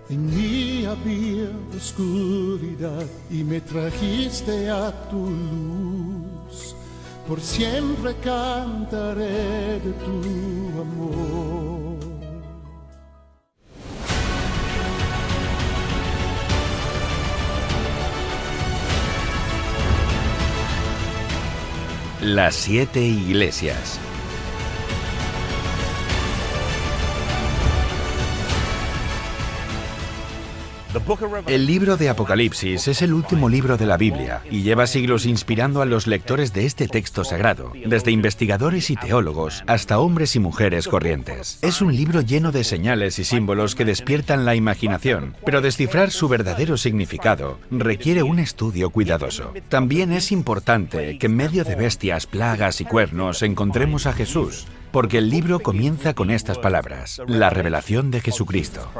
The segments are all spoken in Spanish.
En mí había oscuridad y me trajiste a tu luz. Por siempre cantaré de tu amor. Las 7 iglesias. El libro de Apocalipsis es el último libro de la Biblia y lleva siglos inspirando a los lectores de este texto sagrado, desde investigadores y teólogos hasta hombres y mujeres corrientes. Es un libro lleno de señales y símbolos que despiertan la imaginación, pero descifrar su verdadero significado requiere un estudio cuidadoso. También es importante que en medio de bestias, plagas y cuernos encontremos a Jesús, porque el libro comienza con estas palabras: la revelación de Jesucristo.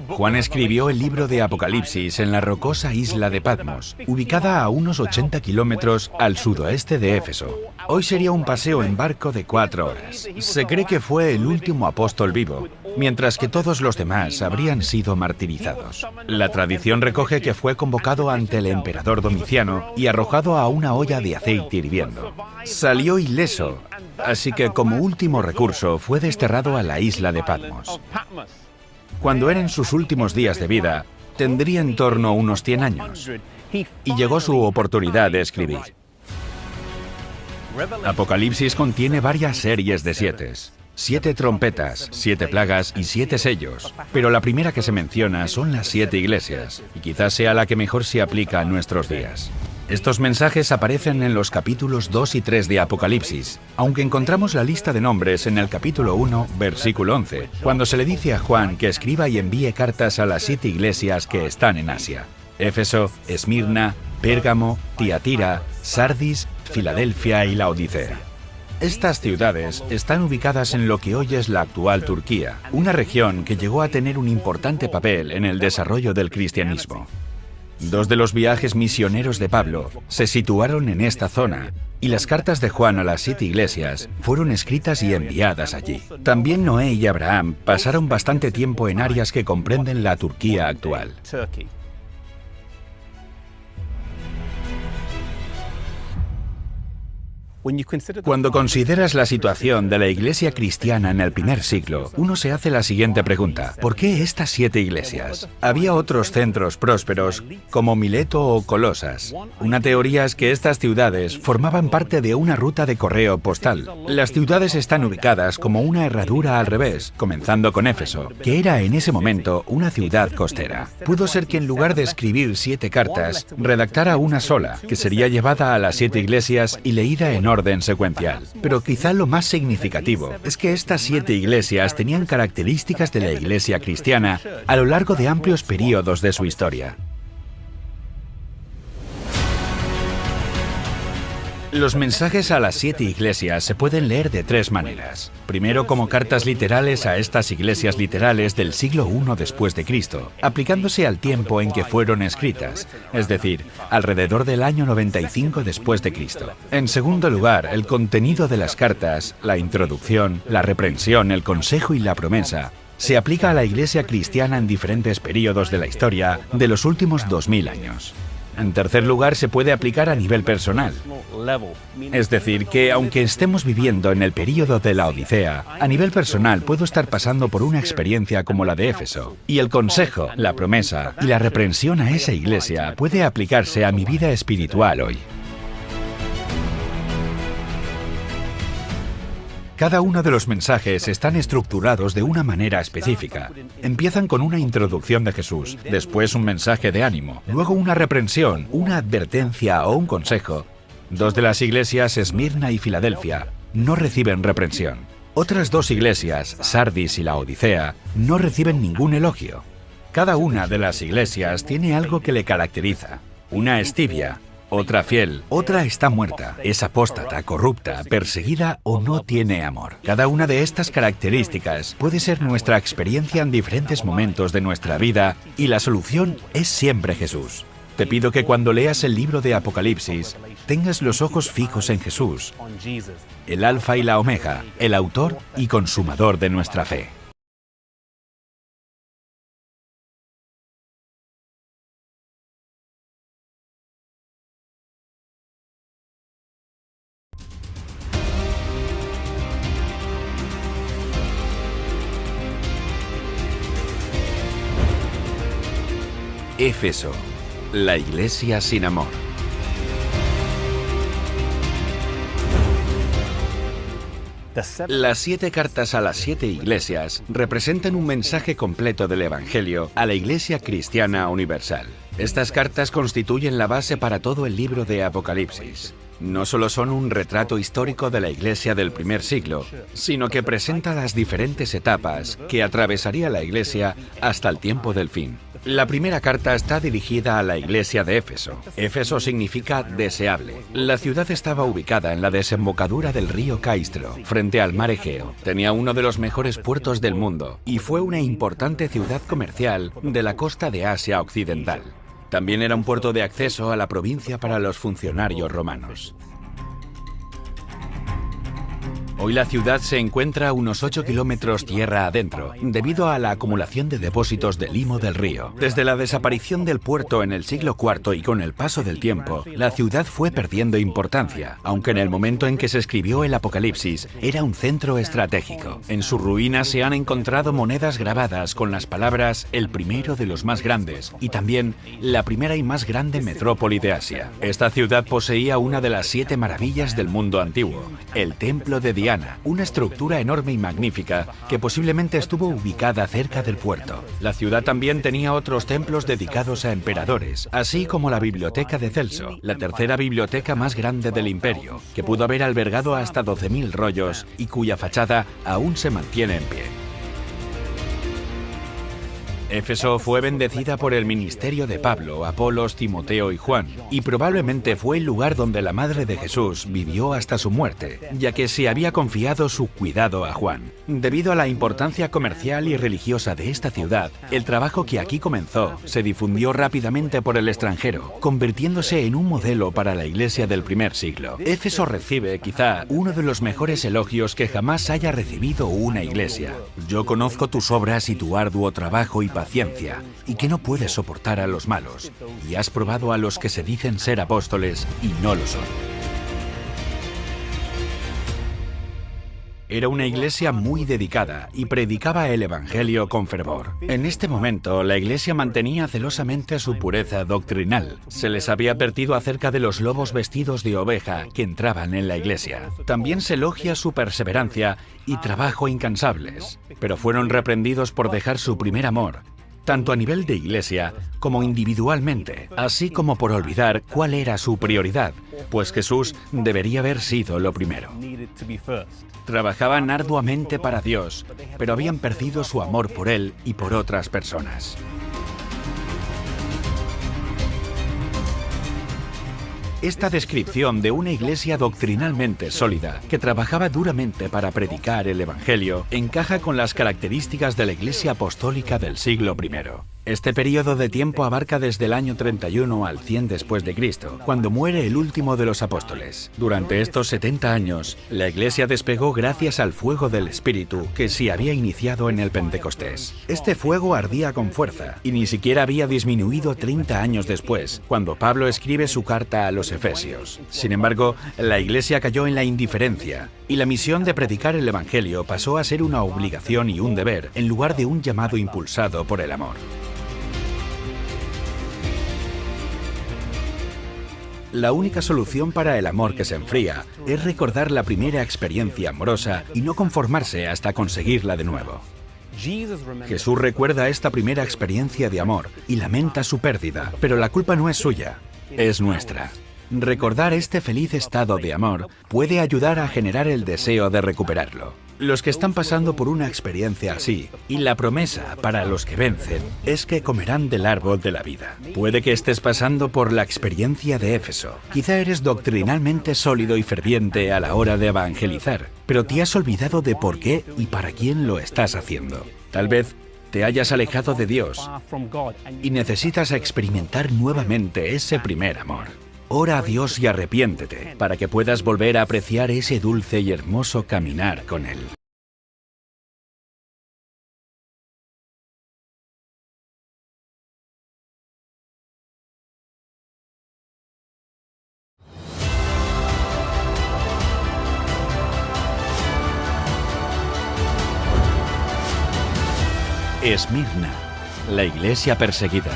Juan escribió el libro de Apocalipsis en la rocosa isla de Patmos, ubicada a unos 80 kilómetros al sudoeste de Éfeso. Hoy sería un paseo en barco de 4 horas. Se cree que fue el último apóstol vivo, mientras que todos los demás habrían sido martirizados. La tradición recoge que fue convocado ante el emperador Domiciano y arrojado a una olla de aceite hirviendo. Salió ileso, así que como último recurso fue desterrado a la isla de Patmos. Cuando eran sus últimos días de vida, tendría en torno a unos 100 años, y llegó su oportunidad de escribir. Apocalipsis contiene varias series de 7. 7 trompetas, 7 plagas y 7 sellos, pero la primera que se menciona son las 7 iglesias, y quizás sea la que mejor se aplica a nuestros días. Estos mensajes aparecen en los capítulos 2 y 3 de Apocalipsis, aunque encontramos la lista de nombres en el capítulo 1, versículo 11, cuando se le dice a Juan que escriba y envíe cartas a las 7 iglesias que están en Asia: Éfeso, Esmirna, Pérgamo, Tiatira, Sardis, Filadelfia y Laodicea. Estas ciudades están ubicadas en lo que hoy es la actual Turquía, una región que llegó a tener un importante papel en el desarrollo del cristianismo. 2 de los viajes misioneros de Pablo se situaron en esta zona, y las cartas de Juan a las 7 iglesias fueron escritas y enviadas allí. También Noé y Abraham pasaron bastante tiempo en áreas que comprenden la Turquía actual. Cuando consideras la situación de la iglesia cristiana en el primer siglo, uno se hace la siguiente pregunta: ¿por qué estas 7 iglesias? Había otros centros prósperos, como Mileto o Colosas. Una teoría es que estas ciudades formaban parte de una ruta de correo postal. Las ciudades están ubicadas como una herradura al revés, comenzando con Éfeso, que era en ese momento una ciudad costera. Pudo ser que en lugar de escribir 7 cartas, redactara una sola, que sería llevada a las 7 iglesias y leída en orden secuencial. Pero quizá lo más significativo es que estas 7 iglesias tenían características de la iglesia cristiana a lo largo de amplios períodos de su historia. Los mensajes a las 7 iglesias se pueden leer de 3 maneras. Primero, como cartas literales a estas iglesias literales del siglo I después de Cristo, aplicándose al tiempo en que fueron escritas, es decir, alrededor del año 95 después de Cristo. En segundo lugar, el contenido de las cartas, la introducción, la reprensión, el consejo y la promesa, se aplica a la iglesia cristiana en diferentes períodos de la historia de los últimos 2000 años. En tercer lugar, se puede aplicar a nivel personal. Es decir, que aunque estemos viviendo en el período de la Odisea, a nivel personal puedo estar pasando por una experiencia como la de Éfeso. Y el consejo, la promesa y la reprensión a esa iglesia puede aplicarse a mi vida espiritual hoy. Cada uno de los mensajes están estructurados de una manera específica. Empiezan con una introducción de Jesús, después un mensaje de ánimo, luego una reprensión, una advertencia o un consejo. 2 de las iglesias, Esmirna y Filadelfia, no reciben reprensión. Otras 2 iglesias, Sardis y Laodicea, no reciben ningún elogio. Cada una de las iglesias tiene algo que le caracteriza. Una es tibia, otra fiel, otra está muerta, es apóstata, corrupta, perseguida o no tiene amor. Cada una de estas características puede ser nuestra experiencia en diferentes momentos de nuestra vida y la solución es siempre Jesús. Te pido que cuando leas el libro de Apocalipsis, tengas los ojos fijos en Jesús, el Alfa y la Omega, el autor y consumador de nuestra fe. Éfeso, la iglesia sin amor. Las 7 cartas a las 7 iglesias representan un mensaje completo del Evangelio a la Iglesia Cristiana Universal. Estas cartas constituyen la base para todo el libro de Apocalipsis. No solo son un retrato histórico de la Iglesia del primer siglo, sino que presenta las diferentes etapas que atravesaría la Iglesia hasta el tiempo del fin. La primera carta está dirigida a la iglesia de Éfeso. Éfeso significa deseable. La ciudad estaba ubicada en la desembocadura del río Caistro, frente al mar Egeo. Tenía uno de los mejores puertos del mundo y fue una importante ciudad comercial de la costa de Asia Occidental. También era un puerto de acceso a la provincia para los funcionarios romanos. Hoy la ciudad se encuentra a unos 8 kilómetros tierra adentro, debido a la acumulación de depósitos de limo del río. Desde la desaparición del puerto en el siglo IV y con el paso del tiempo, la ciudad fue perdiendo importancia, aunque en el momento en que se escribió el Apocalipsis, era un centro estratégico. En sus ruinas se han encontrado monedas grabadas con las palabras «el primero de los más grandes» y también «la primera y más grande metrópoli de Asia». Esta ciudad poseía una de las 7 maravillas del mundo antiguo, el Templo de Diana, una estructura enorme y magnífica que posiblemente estuvo ubicada cerca del puerto. La ciudad también tenía otros templos dedicados a emperadores, así como la Biblioteca de Celso, la tercera biblioteca más grande del imperio, que pudo haber albergado hasta 12.000 rollos y cuya fachada aún se mantiene en pie. Éfeso fue bendecida por el ministerio de Pablo, Apolos, Timoteo y Juan, y probablemente fue el lugar donde la madre de Jesús vivió hasta su muerte, ya que se había confiado su cuidado a Juan. Debido a la importancia comercial y religiosa de esta ciudad, el trabajo que aquí comenzó se difundió rápidamente por el extranjero, convirtiéndose en un modelo para la iglesia del primer siglo. Éfeso recibe, quizá, uno de los mejores elogios que jamás haya recibido una iglesia. Yo conozco tus obras y tu arduo trabajo y paciencia, y que no puedes soportar a los malos, y has probado a los que se dicen ser apóstoles y no lo son. Era una iglesia muy dedicada y predicaba el Evangelio con fervor. En este momento, la iglesia mantenía celosamente su pureza doctrinal. Se les había advertido acerca de los lobos vestidos de oveja que entraban en la iglesia. También se elogia su perseverancia y trabajo incansables, pero fueron reprendidos por dejar su primer amor, tanto a nivel de iglesia como individualmente, así como por olvidar cuál era su prioridad, pues Jesús debería haber sido lo primero. Trabajaban arduamente para Dios, pero habían perdido su amor por Él y por otras personas. Esta descripción de una iglesia doctrinalmente sólida, que trabajaba duramente para predicar el Evangelio, encaja con las características de la iglesia apostólica del siglo I. Este periodo de tiempo abarca desde el año 31 al 100 después de Cristo, cuando muere el último de los apóstoles. Durante estos 70 años, la iglesia despegó gracias al fuego del Espíritu que se había iniciado en el Pentecostés. Este fuego ardía con fuerza y ni siquiera había disminuido 30 años después, cuando Pablo escribe su carta a los Efesios. Sin embargo, la iglesia cayó en la indiferencia y la misión de predicar el Evangelio pasó a ser una obligación y un deber, en lugar de un llamado impulsado por el amor. La única solución para el amor que se enfría es recordar la primera experiencia amorosa y no conformarse hasta conseguirla de nuevo. Jesús recuerda esta primera experiencia de amor y lamenta su pérdida, pero la culpa no es suya, es nuestra. Recordar este feliz estado de amor puede ayudar a generar el deseo de recuperarlo. Los que están pasando por una experiencia así, y la promesa para los que vencen, es que comerán del árbol de la vida. Puede que estés pasando por la experiencia de Éfeso. Quizá eres doctrinalmente sólido y ferviente a la hora de evangelizar, pero te has olvidado de por qué y para quién lo estás haciendo. Tal vez te hayas alejado de Dios y necesitas experimentar nuevamente ese primer amor. ora a Dios y arrepiéntete, para que puedas volver a apreciar ese dulce y hermoso caminar con Él. Esmirna, la iglesia perseguida.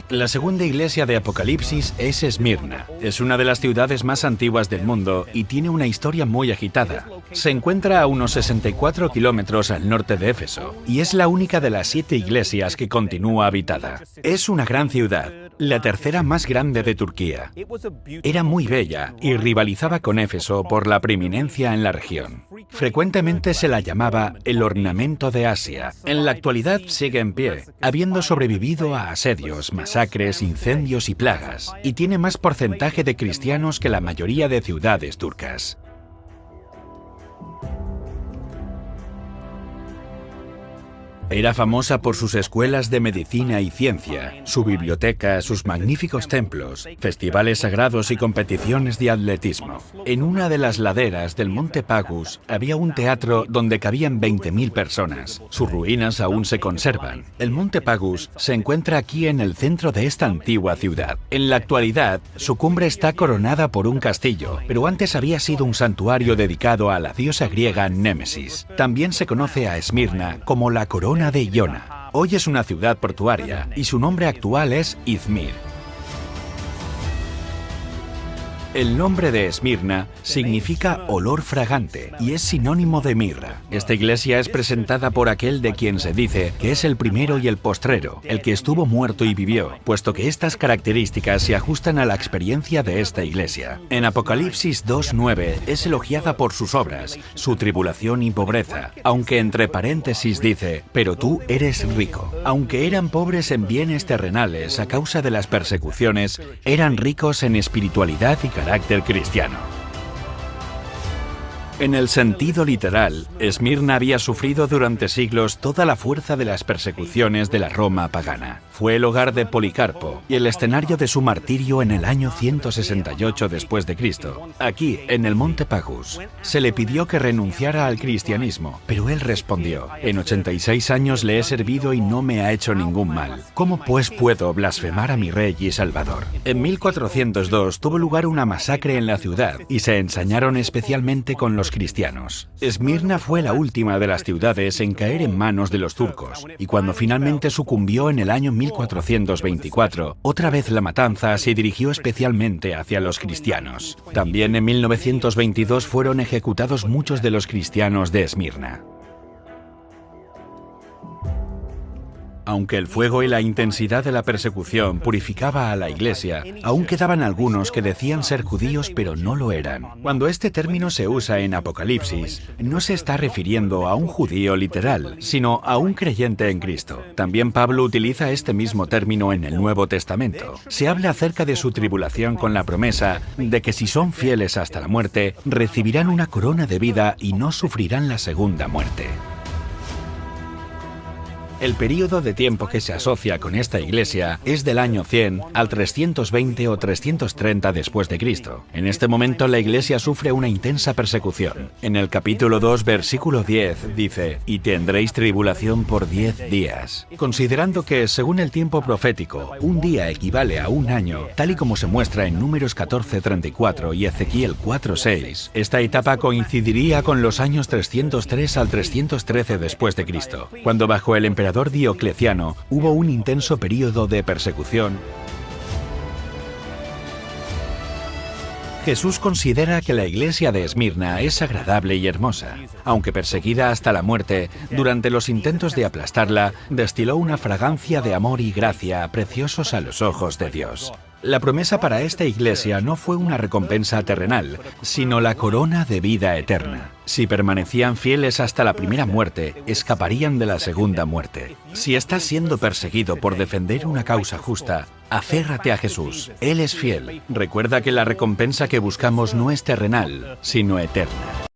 La segunda iglesia de Apocalipsis es Esmirna. Es una de las ciudades más antiguas del mundo y tiene una historia muy agitada. Se encuentra a unos 64 kilómetros al norte de Éfeso y es la única de las 7 iglesias que continúa habitada. Es una gran ciudad, la tercera más grande de Turquía. Era muy bella y rivalizaba con Éfeso por la preeminencia en la región. Frecuentemente se la llamaba el ornamento de Asia. En la actualidad sigue en pie, habiendo sobrevivido a asedios, masacres, incendios y plagas, y tiene más porcentaje de cristianos que la mayoría de ciudades turcas. Era famosa por sus escuelas de medicina y ciencia, su biblioteca, sus magníficos templos, festivales sagrados y competiciones de atletismo. En una de las laderas del Monte Pagus había un teatro donde cabían 20.000 personas. Sus ruinas aún se conservan. El Monte Pagus se encuentra aquí en el centro de esta antigua ciudad. En la actualidad, su cumbre está coronada por un castillo, pero antes había sido un santuario dedicado a la diosa griega Némesis. También se conoce a Esmirna como la corona de Iona. Hoy es una ciudad portuaria y su nombre actual es Izmir. El nombre de Esmirna significa olor fragante y es sinónimo de mirra. Esta iglesia es presentada por aquel de quien se dice que es el primero y el postrero, el que estuvo muerto y vivió, puesto que estas características se ajustan a la experiencia de esta iglesia. En Apocalipsis 2:9 es elogiada por sus obras, su tribulación y pobreza, aunque entre paréntesis dice, pero tú eres rico. Aunque eran pobres en bienes terrenales a causa de las persecuciones, eran ricos en espiritualidad y carácter cristiano. En el sentido literal, Esmirna había sufrido durante siglos toda la fuerza de las persecuciones de la Roma pagana. Fue el hogar de Policarpo y el escenario de su martirio en el año 168 después de Cristo. Aquí, en el Monte Pagus, se le pidió que renunciara al cristianismo, pero él respondió: en 86 años le he servido y no me ha hecho ningún mal. ¿Cómo pues puedo blasfemar a mi rey y salvador? En 1402 tuvo lugar una masacre en la ciudad y se ensañaron especialmente con los cristianos. Esmirna fue la última de las ciudades en caer en manos de los turcos, y cuando finalmente sucumbió en el año 1424, otra vez la matanza se dirigió especialmente hacia los cristianos. También en 1922 fueron ejecutados muchos de los cristianos de Esmirna. Aunque el fuego y la intensidad de la persecución purificaba a la iglesia, aún quedaban algunos que decían ser judíos pero no lo eran. Cuando este término se usa en Apocalipsis, no se está refiriendo a un judío literal, sino a un creyente en Cristo. También Pablo utiliza este mismo término en el Nuevo Testamento. Se habla acerca de su tribulación con la promesa de que si son fieles hasta la muerte, recibirán una corona de vida y no sufrirán la segunda muerte. El período de tiempo que se asocia con esta iglesia es del año 100 al 320 o 330 después de Cristo. En este momento la iglesia sufre una intensa persecución. En el capítulo 2, versículo 10 dice: y tendréis tribulación por 10 días. Considerando que, según el tiempo profético, un día equivale a un año, tal y como se muestra en Números 14:34 y Ezequiel 4:6, esta etapa coincidiría con los años 303 al 313 después de Cristo, cuando bajo el emperador Diocleciano hubo un intenso período de persecución. Jesús considera que la iglesia de Esmirna es agradable y hermosa. Aunque perseguida hasta la muerte, durante los intentos de aplastarla, destiló una fragancia de amor y gracia preciosos a los ojos de Dios. La promesa para esta iglesia no fue una recompensa terrenal, sino la corona de vida eterna. Si permanecían fieles hasta la primera muerte, escaparían de la segunda muerte. Si estás siendo perseguido por defender una causa justa, aférrate a Jesús. Él es fiel. Recuerda que la recompensa que buscamos no es terrenal, sino eterna.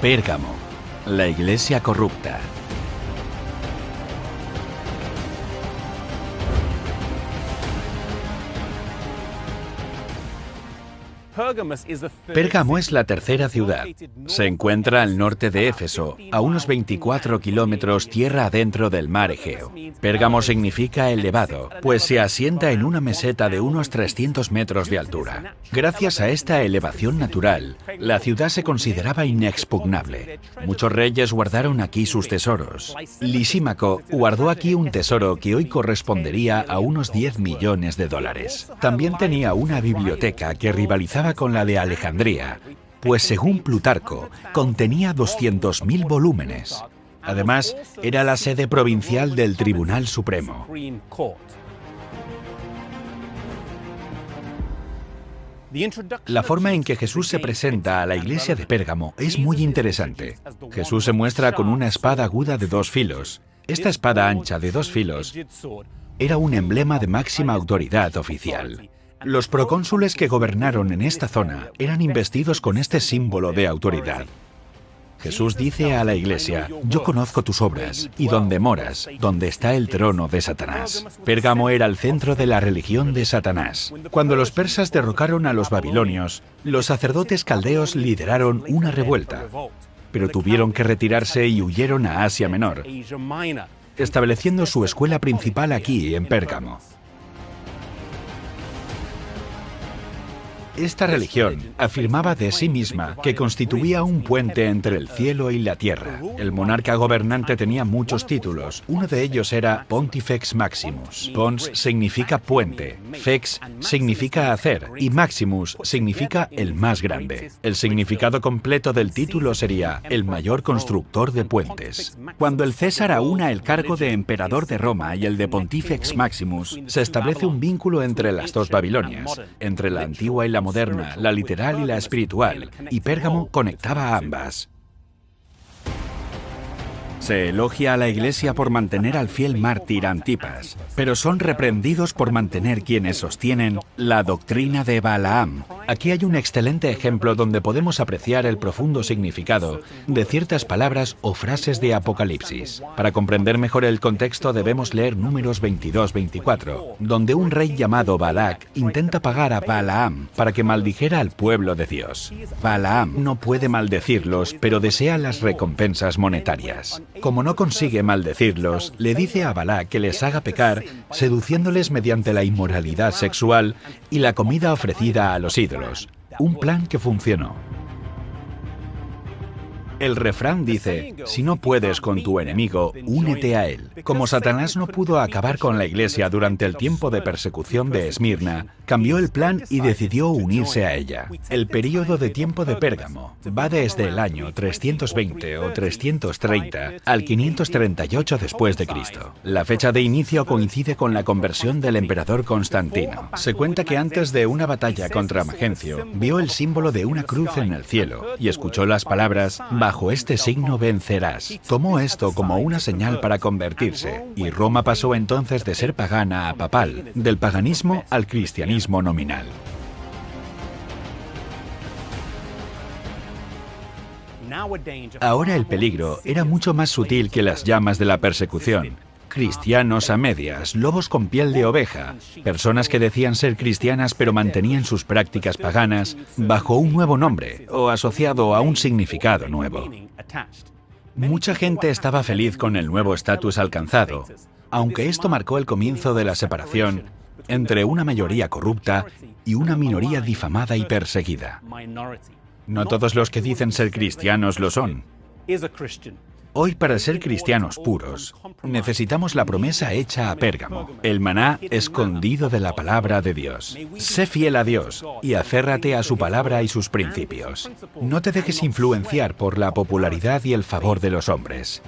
Pérgamo, la iglesia corrupta. Pérgamo es la tercera ciudad. Se encuentra al norte de Éfeso, a unos 24 kilómetros tierra adentro del mar Egeo. Pérgamo significa elevado, pues se asienta en una meseta de unos 300 metros de altura. Gracias a esta elevación natural, la ciudad se consideraba inexpugnable. Muchos reyes guardaron aquí sus tesoros. Lisímaco guardó aquí un tesoro que hoy correspondería a unos 10 millones de dólares. También tenía una biblioteca que rivalizaba con la de Alejandría, pues según Plutarco, contenía 200.000 volúmenes. Además, era la sede provincial del Tribunal Supremo. La forma en que Jesús se presenta a la iglesia de Pérgamo es muy interesante. Jesús se muestra con una espada aguda de 2 filos. Esta espada ancha de 2 filos era un emblema de máxima autoridad oficial. Los procónsules que gobernaron en esta zona eran investidos con este símbolo de autoridad. Jesús dice a la iglesia: yo conozco tus obras y donde moras, donde está el trono de Satanás. Pérgamo era el centro de la religión de Satanás. Cuando los persas derrocaron a los babilonios, los sacerdotes caldeos lideraron una revuelta, pero tuvieron que retirarse y huyeron a Asia Menor, estableciendo su escuela principal aquí, en Pérgamo. Esta religión afirmaba de sí misma que constituía un puente entre el cielo y la tierra. El monarca gobernante tenía muchos títulos. Uno de ellos era Pontifex Maximus. Pons significa puente, fex significa hacer y Maximus significa el más grande. El significado completo del título sería el mayor constructor de puentes. Cuando el César aúna el cargo de emperador de Roma y el de Pontifex Maximus, se establece un vínculo entre las dos Babilonias, entre la antigua y la moderna, la literal y la espiritual, y Pérgamo conectaba a ambas. Se elogia a la Iglesia por mantener al fiel mártir Antipas, pero son reprendidos por mantener quienes sostienen la doctrina de Balaam. Aquí hay un excelente ejemplo donde podemos apreciar el profundo significado de ciertas palabras o frases de Apocalipsis. Para comprender mejor el contexto debemos leer Números 22-24, donde un rey llamado Balac intenta pagar a Balaam para que maldijera al pueblo de Dios. Balaam no puede maldecirlos, pero desea las recompensas monetarias. Como no consigue maldecirlos, le dice a Balac que les haga pecar, seduciéndoles mediante la inmoralidad sexual y la comida ofrecida a los ídolos. Un plan que funcionó. El refrán dice: si no puedes con tu enemigo, únete a él. Como Satanás no pudo acabar con la iglesia durante el tiempo de persecución de Esmirna, cambió el plan y decidió unirse a ella. El período de tiempo de Pérgamo va desde el año 320 o 330 al 538 después de Cristo. La fecha de inicio coincide con la conversión del emperador Constantino. Se cuenta que antes de una batalla contra Magencio, vio el símbolo de una cruz en el cielo y escuchó las palabras: bajo este signo vencerás. Tomó esto como una señal para convertirse, y Roma pasó entonces de ser pagana a papal, del paganismo al cristianismo nominal. Ahora el peligro era mucho más sutil que las llamas de la persecución. Cristianos a medias, lobos con piel de oveja, personas que decían ser cristianas pero mantenían sus prácticas paganas bajo un nuevo nombre o asociado a un significado nuevo. Mucha gente estaba feliz con el nuevo estatus alcanzado, aunque esto marcó el comienzo de la separación entre una mayoría corrupta y una minoría difamada y perseguida. No todos los que dicen ser cristianos lo son. Hoy, para ser cristianos puros, necesitamos la promesa hecha a Pérgamo, el maná escondido de la palabra de Dios. Sé fiel a Dios y aférrate a su palabra y sus principios. No te dejes influenciar por la popularidad y el favor de los hombres.